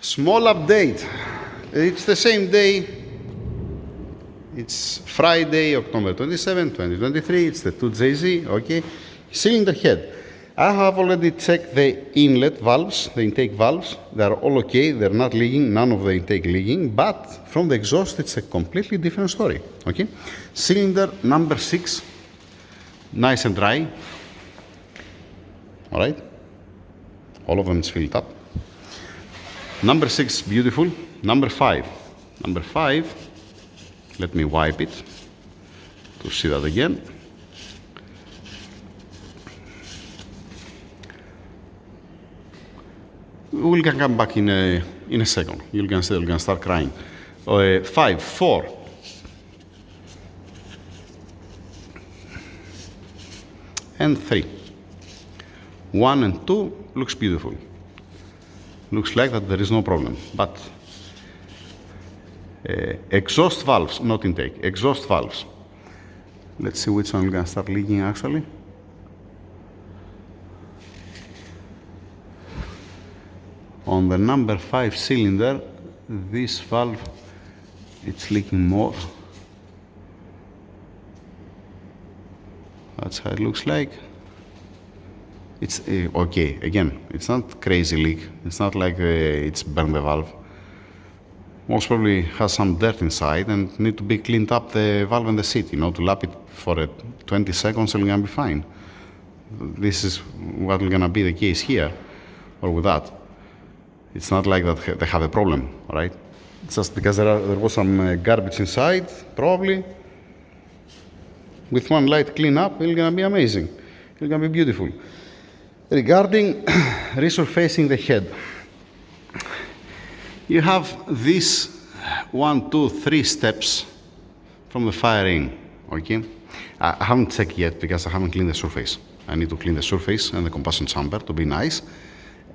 Small update. It's the same day. It's Friday, October 27, 2023. It's the 2JZ, okay? Cylinder head. I have already checked the inlet valves, the intake valves. They're all okay. They're not leaking, none of the intake leaking. But from the exhaust, it's a completely different story, okay? Cylinder number 6, nice and dry. All right? All of them is filled up. Number 6, beautiful. Number 5. Number 5, let me wipe it to see that again. We can come back in a second. You can start crying. 5, 4. And 3. 1 and 2 looks beautiful. Looks like that there is no problem, but exhaust valves, not intake, exhaust valves. Let's see which one is going to start leaking actually. On the number 5 cylinder, this valve, it's leaking more. That's how it looks like. It's okay, again, it's not crazy leak. It's not like it's burned the valve. Most probably has some dirt inside and need to be cleaned up the valve and the seat, to lap it for 20 seconds and it's gonna be fine. This is what is gonna be the case here, or with that. It's not like that they have a problem, right? It's just because there was some garbage inside, probably. With one light clean up, it's gonna be amazing. It's gonna be beautiful. Regarding resurfacing the head, you have these 1, 2, 3 steps from the firing, okay? I haven't checked yet because I haven't cleaned the surface. I need to clean the surface and the combustion chamber to be nice,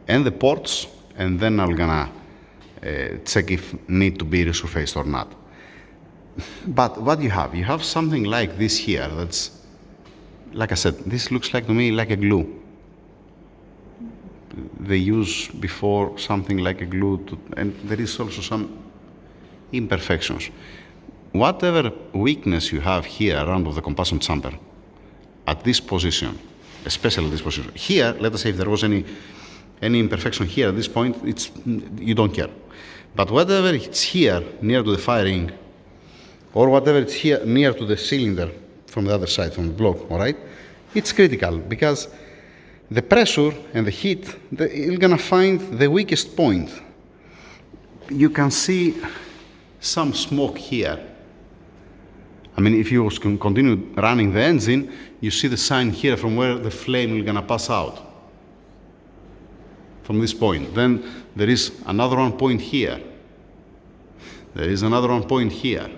and the ports, and then I'm gonna check if need to be resurfaced or not. But what you have something like this here that's, like I said, this looks like to me like a glue. They use before something like a glue, and there is also some imperfections. Whatever weakness you have here around of the combustion chamber, at this position, especially this position, here, let us say if there was any imperfection here at this point, you don't care. But whatever it's here near to the firing, or whatever it's here near to the cylinder from the other side, from the block, all right, it's critical because the pressure and the heat, you're gonna find the weakest point. You can see some smoke here. I mean, if you continue running the engine, you see the sign here from where the flame is gonna pass out. From this point. Then there is another one point here. There is another one point here.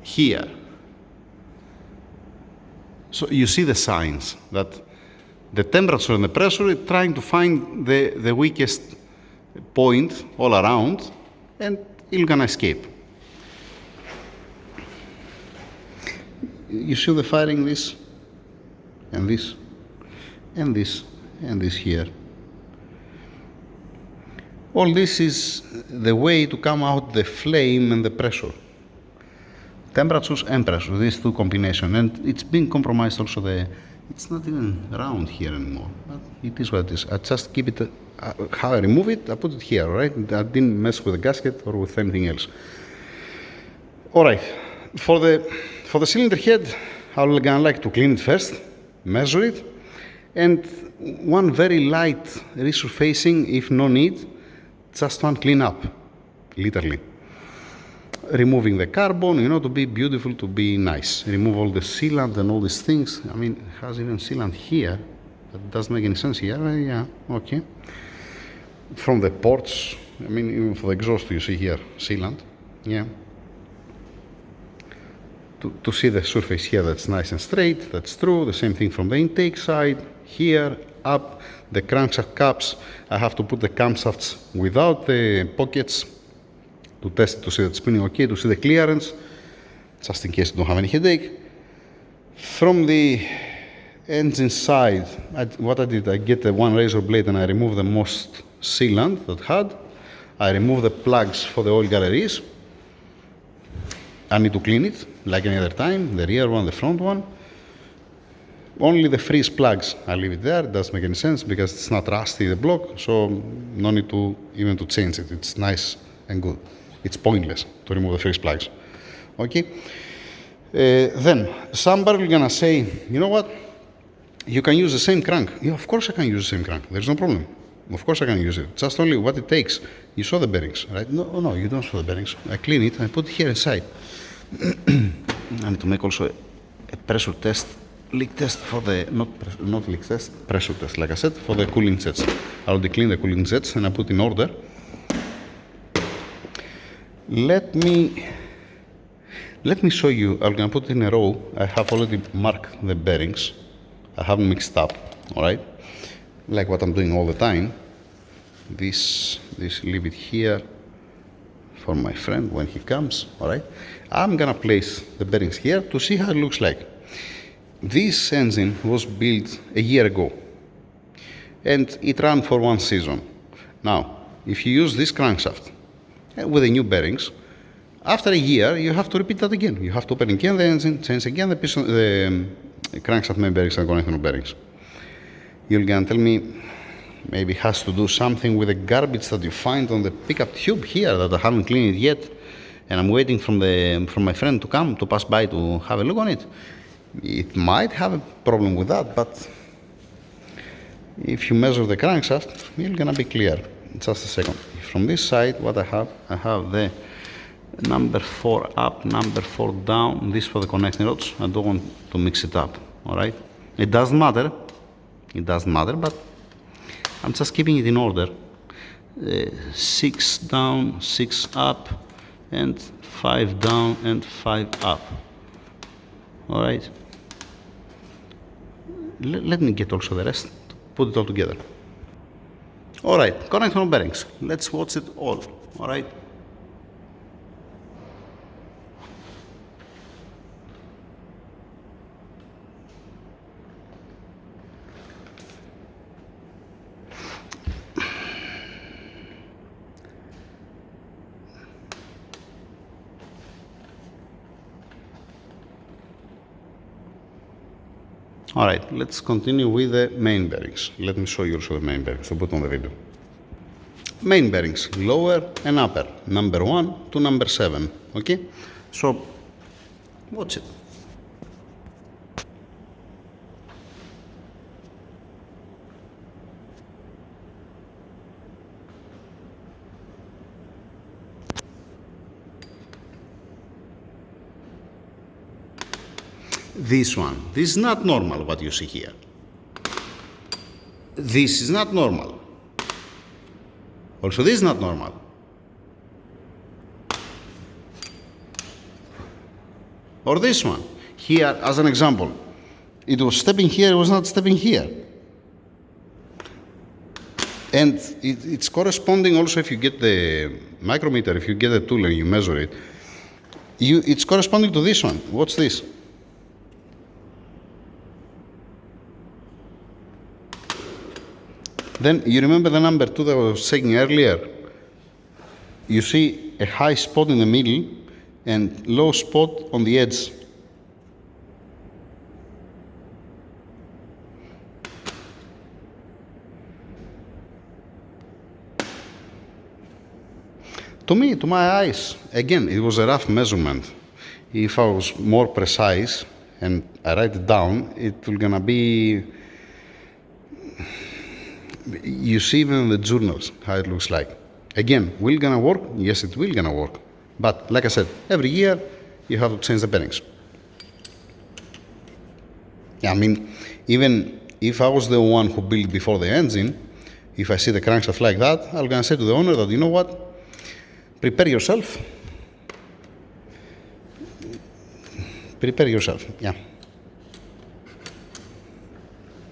Here. So you see the signs that the temperature and the pressure is trying to find the weakest point all around, and it's gonna escape. You see the firing, this, and this, and this, and this here. All this is the way to come out the flame and the pressure. Temperatures and pressure, these two combinations, and it's been compromised also it's not even round here anymore, but it is what it is. I just keep it, how I remove it, I put it here, right? I didn't mess with the gasket or with anything else. All right, for the cylinder head, I'm gonna like to clean it first, measure it, and one very light resurfacing if no need, just one clean up, literally. Removing the carbon, to be beautiful, to be nice. Remove all the sealant and all these things. I mean, it has even sealant here. That doesn't make any sense here. Yeah, okay. From the ports, I mean, even for the exhaust, you see here, sealant. Yeah. To see the surface here that's nice and straight, that's true. The same thing from the intake side, here, up. The crankshaft caps, I have to put the camshafts without the pockets to test to see that it's spinning okay, to see the clearance, just in case you don't have any headache. From the engine side, what I did, I get one razor blade and I remove the most sealant that had. I remove the plugs for the oil galleries. I need to clean it like any other time, the rear one, the front one. Only the freeze plugs, I leave it there. It doesn't make any sense because it's not rusty, the block, so no need to even to change it. It's nice and good. It's pointless to remove the freeze plugs. Okay. Then somebody is gonna say, you know what? You can use the same crank. Yeah, of course I can use the same crank. There's no problem. Of course I can use it. Just only what it takes. You saw the bearings, right? No, you don't saw the bearings. I clean it. I put it here inside. I need to make also a pressure test, leak test for the not leak test, pressure test. Like I said, for the cooling jets. I already clean the cooling jets and I put in order. Let me show you. I'm gonna put it in a row. I have already marked the bearings. I haven't mixed up, all right? Like what I'm doing all the time. This leave it here for my friend when he comes, all right? I'm gonna place the bearings here to see how it looks like. This engine was built a year ago and it ran for one season. Now, if you use this crankshaft with the new bearings, after a year, you have to repeat that again. You have to open again the engine, change again the piston, the crankshaft main bearings and connecting bearings. You're gonna tell me maybe it has to do something with the garbage that you find on the pickup tube here that I haven't cleaned it yet, and I'm waiting from my friend to come to pass by to have a look on it. It might have a problem with that, but if you measure the crankshaft, you're gonna be clear. Just a second. From this side, what I have the number 4 up, number 4 down. This for the connecting rods. I don't want to mix it up. All right. It doesn't matter. But I'm just keeping it in order. 6 down, 6 up, and 5 down and 5 up. All right. Let me get also the rest to put it all together. All right, connecting bearings. Let's watch it all. All right. All right, let's continue with the main bearings. Let me show you also the main bearings to put on the video. Main bearings, lower and upper, number 1 to number 7. Okay, so watch it. This one, this is not normal what you see here. This is not normal. Also, this is not normal. Or this one, here as an example, it was stepping here, it was not stepping here. And it's corresponding also if you get the micrometer, if you get a tool and you measure it, it's corresponding to this one. What's this? Then you remember the number 2 that I was saying earlier? You see a high spot in the middle and low spot on the edge. To me, to my eyes, again, it was a rough measurement. If I was more precise and I write it down, it will gonna be. You see even in the journals how it looks like. Again, will it gonna work? Yes, it will gonna work. But like I said, every year you have to change the bearings. I mean, even if I was the one who built before the engine, if I see the crankshaft like that, I'm gonna say to the owner that, you know what, prepare yourself. Prepare yourself, yeah.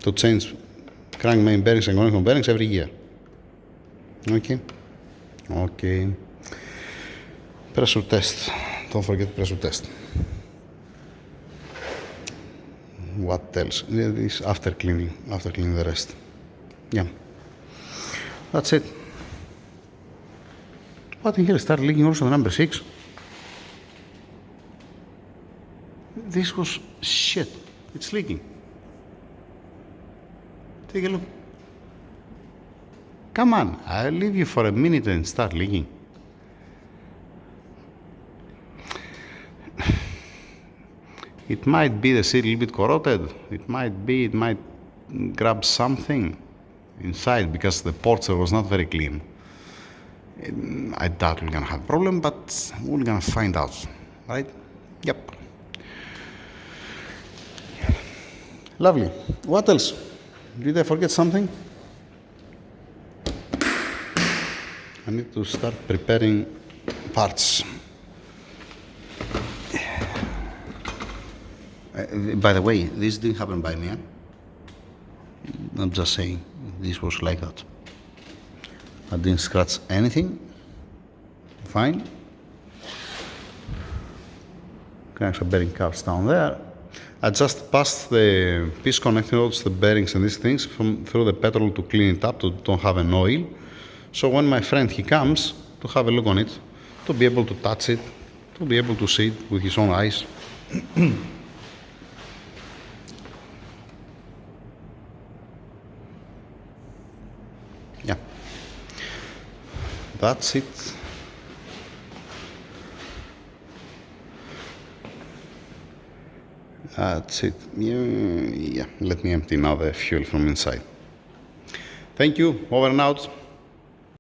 To change crank main bearings and connecting bearings every year. Okay. Okay. Pressure test. Don't forget pressure test. what else? This after cleaning the rest. Yeah, that's it. What in hell, start leaking also the number 6? This was shit. It's leaking. Take a look. Come on, I'll leave you for a minute and start leaking. It might be the seat a little bit corroded. It might grab something inside because the ports was not very clean. I doubt we're gonna have a problem, but we're gonna find out, right? Yep. Lovely. What else? Did I forget something? I need to start preparing parts. By the way, this didn't happen by me. I'm just saying, this was like that. I didn't scratch anything. Fine. Connection bearing caps down there. I just passed the piece connecting rods, the bearings and these things through the petrol to clean it up, to don't have an oil. So when my friend he comes to have a look on it, to be able to touch it, to be able to see it with his own eyes. Yeah, that's it. That's it. Yeah, let me empty now the fuel from inside. Thank you. Over and out.